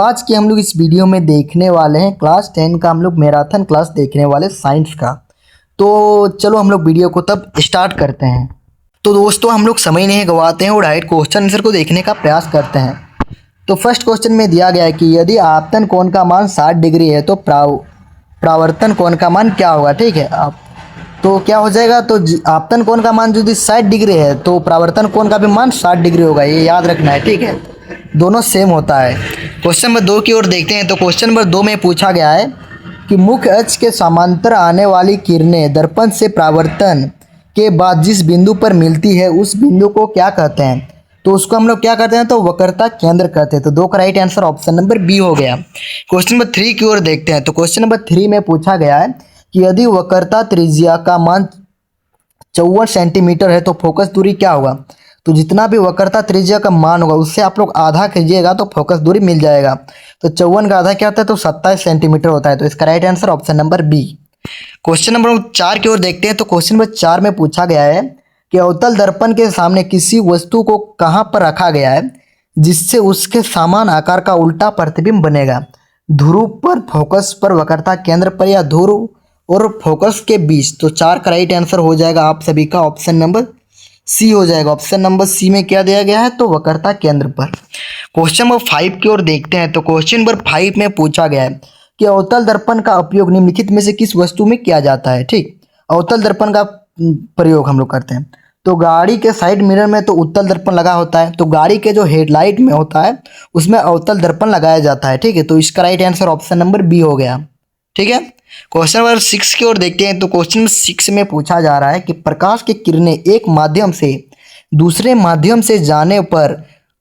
आज के हम लोग इस वीडियो में देखने वाले हैं क्लास 10 का हम लोग मैराथन क्लास देखने वाले साइंस का। तो चलो हम लोग वीडियो को तब स्टार्ट करते हैं। तो दोस्तों हम लोग समय नहीं गवाते हैं और डायरेक्ट क्वेश्चन आंसर को देखने का प्रयास करते हैं। तो फर्स्ट क्वेश्चन में दिया गया है कि यदि आपतन कोण का मान 60 डिग्री है तो परावर्तन कोण का मान क्या होगा। ठीक है, आप तो क्या हो जाएगा, तो आपतन कोण का मान यदि 60 डिग्री है तो परावर्तन कोण का भी मान 60 डिग्री होगा, ये याद रखना है। ठीक है, दोनों सेम होता है। क्वेश्चन नंबर 2 की ओर देखते हैं। तो क्वेश्चन नंबर 2 में पूछा गया है कि मुख्य अक्ष के समांतर आने वाली किरणें दर्पण से परावर्तन के बाद जिस बिंदु पर मिलती है उस बिंदु को क्या कहते हैं। तो उसको हम लोग क्या कहते हैं, तो वक्रता केंद्र कहते हैं। तो 2 का right answer option number B हो गया। क्वेश्चन नंबर 3 की ओर देखते हैं। तो क्वेश्चन नंबर 3 में पूछा गया है कि यदि वक्रता त्रिज्या का मान 54 सेंटीमीटर है तो फोकस दूरी क्या होगा। तो जितना भी वक्रता त्रिज्या का मान होगा उससे आप लोग आधा कीजिएगा तो फोकस दूरी मिल जाएगा। तो 54 का आधा क्या होता है, तो 27 सेंटीमीटर होता है। तो इसका right answer option number B. Question number 4 की ओर देखते हैं। तो क्वेश्चन नंबर 4 में पूछा गया है कि अवतल दर्पण के सामने किसी वस्तु को कहाँ पर रखा गया है जिससे उसके समान आकार का उल्टा प्रतिबिंब बनेगा। ध्रुव पर, फोकस पर, वक्रता केंद्र पर या ध्रुव और फोकस के बीच। तो 4 का राइट आंसर हो जाएगा आप सभी का ऑप्शन नंबर सी हो जाएगा। ऑप्शन नंबर सी में क्या दिया गया है, तो वक्रता केंद्र पर। क्वेश्चन नंबर 5 की ओर देखते हैं। तो क्वेश्चन नंबर 5 में पूछा गया है कि अवतल दर्पण का उपयोग निम्नलिखित में से किस वस्तु में किया जाता है। ठीक, अवतल दर्पण का प्रयोग हम लोग करते हैं। तो गाड़ी के साइड मिरर में तो उत्तल दर्पण लगा होता है, तो गाड़ी के जो हेडलाइट में होता है उसमें अवतल दर्पण लगाया जाता है। ठीक है, तो इसका right answer option number B हो गया। ठीक है, क्वेश्चन नंबर 6 की ओर देखते हैं। तो क्वेश्चन नंबर 6 में पूछा जा रहा है कि प्रकाश की किरणें एक माध्यम से दूसरे माध्यम से जाने पर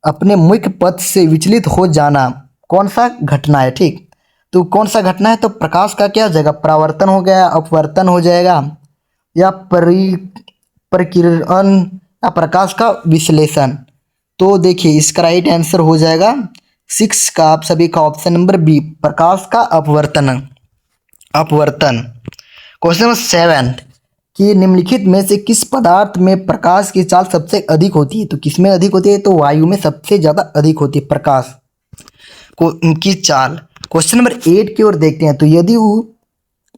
अपने मुख्य पथ से विचलित हो जाना कौन सा घटना है। ठीक, तो कौन सा घटना है, तो प्रकाश का क्या हो जाएगा, परावर्तन हो गया, अपवर्तन हो जाएगा, या परिकिरण या प्रकाश का विश्लेषण। तो देखिए इसका राइट आंसर हो जाएगा 6 का आप सभी का ऑप्शन नंबर बी, प्रकाश का अपवर्तन। क्वेश्चन नंबर 7 कि निम्नलिखित में से किस पदार्थ में प्रकाश की चाल सबसे अधिक होती है। तो किसमें अधिक होती है, तो वायु में सबसे ज्यादा अधिक होती है प्रकाश की चाल। क्वेश्चन नंबर 8 की ओर देखते हैं। तो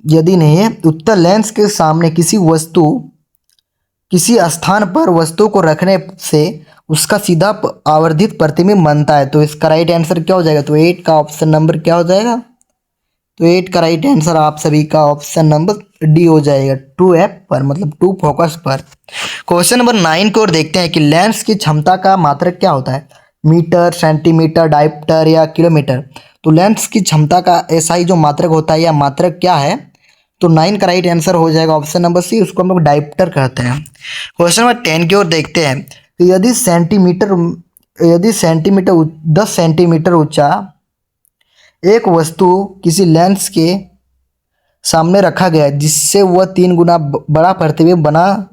यदि नहीं उत्तल लेंस के सामने किसी स्थान पर वस्तु को रखने से उसका सीधा आवर्धित प्रतिबिंब बनता है। तो इसका राइट आंसर क्या हो जाएगा, तो 8 का ऑप्शन नंबर क्या हो जाएगा, तो 8 का राइट आंसर आप सभी का ऑप्शन नंबर डी हो जाएगा, 2F पर, मतलब 2 फोकस पर। क्वेश्चन नंबर 9 की ओर देखते हैं कि लेंस की क्षमता का मात्रक क्या होता है, मीटर, सेंटीमीटर, डायप्टर या किलोमीटर। तो लेंस की क्षमता का ऐसा ही जो मात्रक होता है या मात्रक क्या है, तो 9 का राइट आंसर हो जाएगा ऑप्शन नंबर सी, उसको हम लोग डायप्टर कहते हैं। क्वेश्चन नंबर 10 की ओर देखते हैं। तो यदि सेंटीमीटर 10 सेंटीमीटर ऊंचा एक वस्तु किसी लेंस के सामने रखा गया जिससे वह 3 गुना बड़ा प्रतिबिंब बना,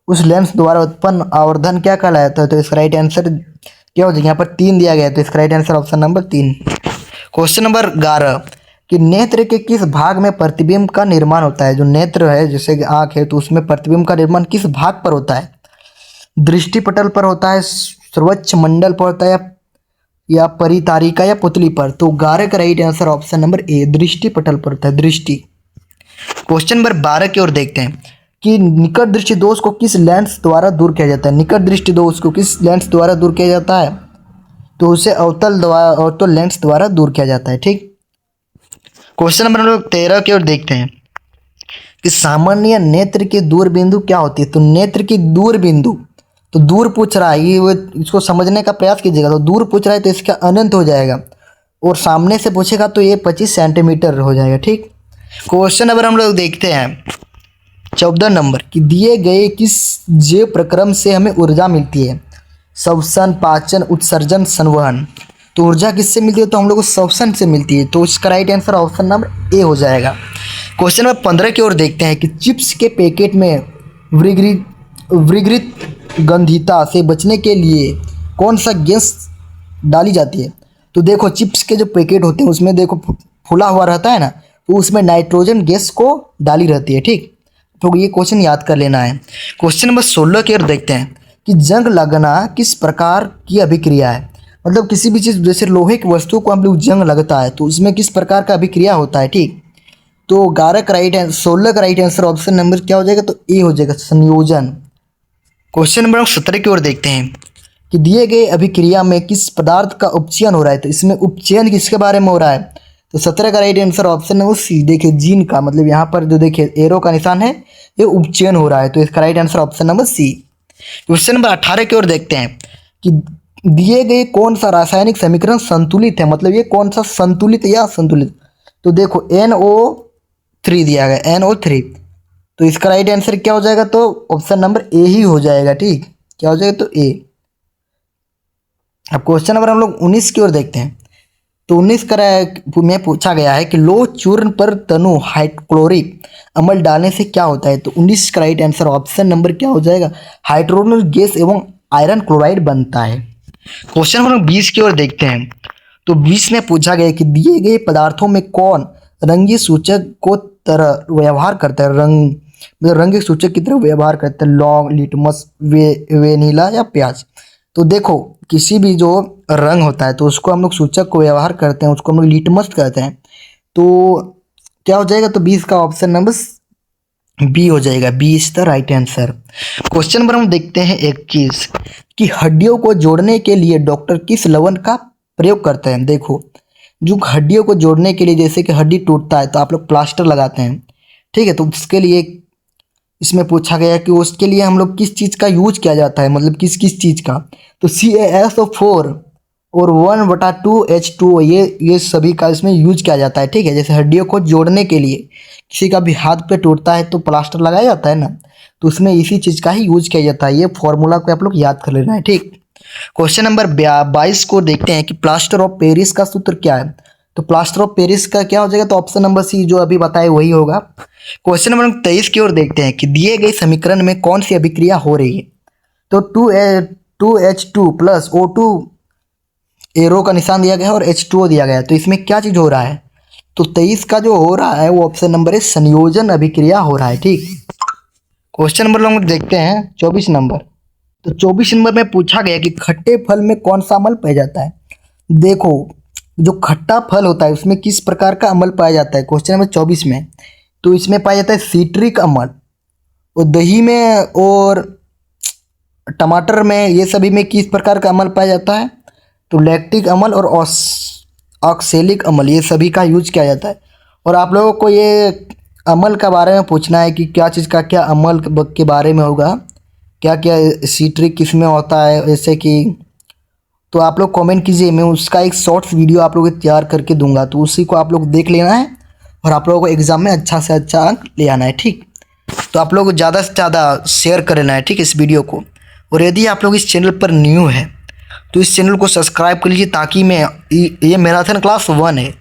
उस लेंस द्वारा उत्पन्न आवर्धन क्या कहलाता है। तो इसका राइट आंसर क्या हो जाएगा, यहाँ पर 3 दिया गया है, तो इसका right answer option number 3। Question number 11 कि नेत्र के किस भाग में प्रतिबिंब का निर्माण होता है। जो नेत्र है जैसे आँख है तो उसमें प्रतिबिंब का निर्माण किस भाग पर होता है, दृष्टिपटल पर होता है, सर्वोच्च मंडल पर होता है, या परितारिका या पुतली पर। तो 11 का right answer option number A, दृष्टिपटल पर होता है, दृष्टि। क्वेश्चन नंबर 12 की ओर देखते हैं कि निकट दृष्टि दोष को किस लेंस द्वारा दूर किया जाता है। निकट दृष्टि दोष को किस लेंस द्वारा दूर किया जाता है, तो उसे अवतल लेंस द्वारा दूर किया जाता है। ठीक, क्वेश्चन नंबर 13 की ओर देखते हैं कि सामान्य नेत्र की दूर बिंदु क्या होती है। तो नेत्र की दूर बिंदु, तो दूर पूछ रहा है, ये इसको समझने का प्रयास कीजिएगा। तो दूर पूछ रहा है तो इसका अनंत हो जाएगा, और सामने से पूछेगा तो ये 25 सेंटीमीटर हो जाएगा। ठीक, क्वेश्चन नंबर हम लोग देखते हैं 14 नंबर कि दिए गए किस जैव प्रक्रम से हमें ऊर्जा मिलती है, श्वसन, पाचन, उत्सर्जन, संवहन। तो ऊर्जा किससे मिलती है, तो हम लोग को श्वसन से मिलती है। तो इसका राइट आंसर ऑप्शन नंबर ए हो जाएगा। क्वेश्चन नंबर 15 की ओर देखते हैं कि चिप्स के पैकेट में विघृत गंधिता से बचने के लिए कौन सा गैस डाली जाती है। तो देखो चिप्स के जो पैकेट होते हैं उसमें देखो फूला हुआ रहता है ना, तो उसमें नाइट्रोजन गैस को डाली रहती है। ठीक, तो ये क्वेश्चन याद कर लेना है। क्वेश्चन नंबर 16 की ओर देखते हैं कि जंग लगना किस प्रकार की अभिक्रिया है। मतलब किसी भी चीज़ जैसे लोहे की वस्तु को हम लोग जंग लगता है तो उसमें किस प्रकार का अभिक्रिया होता है, ठीक। तो 11 का राइट आंसर, 16 का राइट आंसर ऑप्शन नंबर क्या हो जाएगा, तो ए हो जाएगा, संयोजन। क्वेश्चन नंबर 17 की ओर देखते हैं कि दिए गए अभिक्रिया में किस पदार्थ का उपचयन हो रहा है, तो इसमें उपचयन किसके बारे में हो रहा है, तो 17 का right answer option number C, देखिए जीन का, मतलब यहाँ पर जो देखिए एरो का निशान है ये उपचयन हो रहा है, तो इसका right answer option number C. Question number 18 की ओर देखते हैं कि दिए गए कौन सा रासायनिक समीकरण संतुलित है, मतलब ये कौन सा संतुलित या असंतुलित, तो देखो NO3 दिया गया, NO3, तो इसका राइट आंसर क्या हो जाएगा, तो ऑप्शन नंबर ए ही हो जाएगा, ठीक, क्या हो जाएगा, तो ए। अब क्वेश्चन नंबर हम लोग 19 की ओर देखते हैं, तो 19 में पूछा गया है कि लोह चूर्ण पर तनु हाइड्रोक्लोरिक अम्ल डालने से क्या होता है, तो 19 का राइट आंसर ऑप्शन नंबर क्या हो जाएगा, हाइड्रोजन गैस एवं आयरन क्लोराइड बनता है। क्वेश्चन नंबर 20 की ओर देखते हैं, तो 20 में पूछा गया है कि दिए गए पदार्थों में कौन रंगीय सूचक को तरह व्यवहार करता है, मतलब रंगीय सूचक की तरह व्यवहार करता है, लौंग, लिटमस, वेनिला या प्याज। तो देखो किसी भी जो रंग होता है तो उसको हम लोग सूचक को व्यवहार करते हैं, उसको हम लोग लिटमस कहते हैं, तो क्या हो जाएगा, तो 20 का ऑप्शन नंबर बी हो जाएगा, B is the right answer. Question number हम देखते हैं 21 कि हड्डियों को जोड़ने के लिए डॉक्टर किस लवण का प्रयोग करते हैं। देखो जो हड्डियों को जोड़ने के लिए, जैसे कि हड्डी टूटता है तो आप लोग प्लास्टर लगाते हैं, ठीक है, तो उसके लिए इसमें पूछा गया कि उसके लिए हम लोग किस चीज़ का यूज किया जाता है, मतलब किस किस चीज़ का, तो CaSO4 और 1/2H2O ये सभी का इसमें यूज किया जाता है, ठीक है। जैसे हड्डियों को जोड़ने के लिए किसी का भी हाथ पे टूटता है तो प्लास्टर लगाया जाता है ना, तो उसमें इसी चीज़ का ही यूज किया जाता है, ये फॉर्मूला को आप लोग याद कर लेना है, ठीक। क्वेश्चन नंबर 22 को देखते हैं कि प्लास्टर ऑफ पेरिस का सूत्र क्या है, तो प्लास्टर ऑफ पेरिस का क्या हो जाएगा, तो ऑप्शन नंबर सी जो अभी बताए वही होगा। क्वेश्चन नंबर 23 की ओर देखते हैं कि दिए गए समीकरण में कौन सी अभिक्रिया हो रही है, तो 2H2 प्लस O2 एरो का निशान दिया गया है और H2O दिया गया है, तो इसमें क्या चीज़ हो रहा है, तो 23 का जो हो रहा है वो ऑप्शन नंबर है, संयोजन अभिक्रिया हो रहा है, ठीक। क्वेश्चन नंबर हम देखते हैं 24 नंबर, तो 24 नंबर में पूछा गया कि खट्टे फल में कौन सा अम्ल पाया जाता है। देखो जो खट्टा फल होता है उसमें किस प्रकार का अम्ल पाया जाता है, क्वेश्चन नंबर 24 में, तो इसमें पाया जाता है सिट्रिक अम्ल, और दही में और टमाटर में ये सभी में किस प्रकार का अम्ल पाया जाता है, तो लैक्टिक अम्ल और ऑक्सैलिक अम्ल, ये सभी का यूज किया जाता है। और आप लोगों को ये अम्ल के बारे में पूछना है कि क्या चीज़ का क्या अम्ल के बारे में होगा, क्या क्या सिट्रिक किस में होता है, जैसे कि, तो आप लोग कमेंट कीजिए, मैं उसका एक शॉर्ट्स वीडियो आप लोगों को तैयार करके दूंगा, तो उसी को आप लोग देख लेना है और आप लोगों को एग्ज़ाम में अच्छा से अच्छा अंक ले आना है, ठीक। तो आप लोग को ज़्यादा से ज़्यादा शेयर कर लेना है, ठीक, इस वीडियो को। और यदि आप लोग इस चैनल पर न्यू है तो इस चैनल को सब्सक्राइब कर लीजिए, ताकि मैं ये मैराथन क्लास 1 है,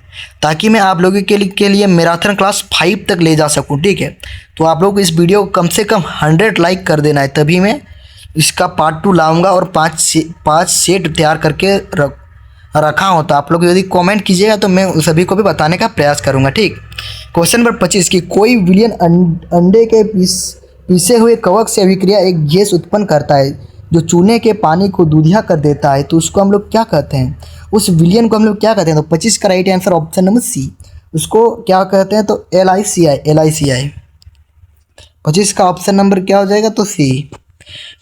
ताकि मैं आप लोगों के लिए मैराथन क्लास 5 तक ले जा सकूं, ठीक है। तो आप लोग इस वीडियो को कम से कम 100 लाइक कर देना है, तभी मैं इसका पार्ट 2 लाऊंगा और 5 सेट तैयार करके रखा हो, तो आप लोग यदि कमेंट कीजिएगा तो मैं सभी को भी बताने का प्रयास करूंगा, ठीक। क्वेश्चन नंबर 25 की कोई विलियन अंडे के पीसे हुए कवक से अभिक्रिया एक गैस उत्पन्न करता है जो चूने के पानी को दूधिया कर देता है, तो उसको हम लोग क्या कहते हैं, उस विलियन को हम लोग क्या कहते हैं, तो 25 का right answer option number C, उसको क्या कहते हैं, तो LICI। 25 का ऑप्शन नंबर क्या हो जाएगा, तो सी।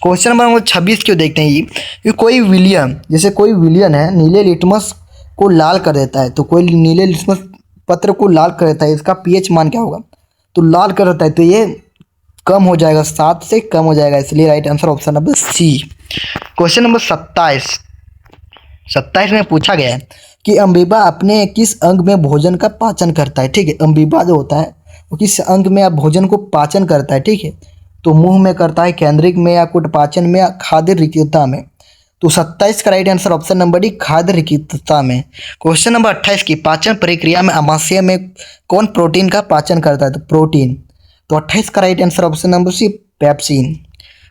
क्वेश्चन नंबर 26 क्यों देखते हैं कि कोई विलियन, जैसे कोई विलियन है नीले लिटमस को लाल कर देता है, तो कोई नीले लिटमस पत्र को लाल कर देता है, इसका pH मान क्या होगा, तो लाल कर देता है, तो ये कम हो जाएगा, 7 से कम हो जाएगा, इसलिए right answer option number C. Question number 27 में पूछा गया है कि अमीबा अपने किस अंग में भोजन का पाचन करता है, ठीक है। अमीबा जो होता है वो किस अंग में भोजन को पाचन करता है, ठीक है, तो मुंह में करता है, केंद्रिक में, या कुटपाचन में, या खाद्य रिक्तता में, तो 27 का right answer option number D, खाद्य रिक्तता में। क्वेश्चन नंबर 28 की पाचन प्रक्रिया में आमाशय में कौन प्रोटीन का पाचन करता है, तो प्रोटीन, तो 28 का right answer option number C, pepsin.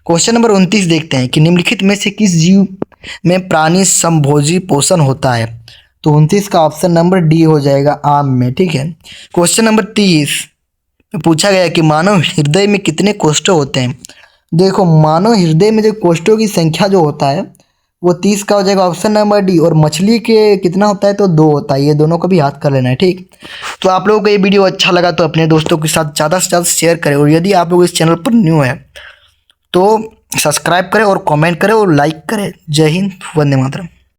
Question number 29 देखते हैं कि निम्नलिखित में से किस जीव में प्राणी समभोजी पोषण होता है, तो 29 का ऑप्शन नंबर डी हो जाएगा, आम में, ठीक है। क्वेश्चन नंबर 30 पूछा गया कि मानव हृदय में कितने कोष्ठ होते हैं। देखो मानव हृदय में जो कोष्ठों की संख्या जो होता है वो 30 का हो जाएगा ऑप्शन नंबर डी। और मछली के कितना होता है, तो 2 होता है। ये दोनों को भी याद कर लेना है, ठीक। तो आप लोगों को ये वीडियो अच्छा लगा तो अपने दोस्तों के साथ ज़्यादा से ज़्यादा शेयर करें, और यदि आप लोग इस चैनल पर न्यू है तो सब्सक्राइब करें और कमेंट करें और लाइक करें। जय हिंद, वंदे मातरम।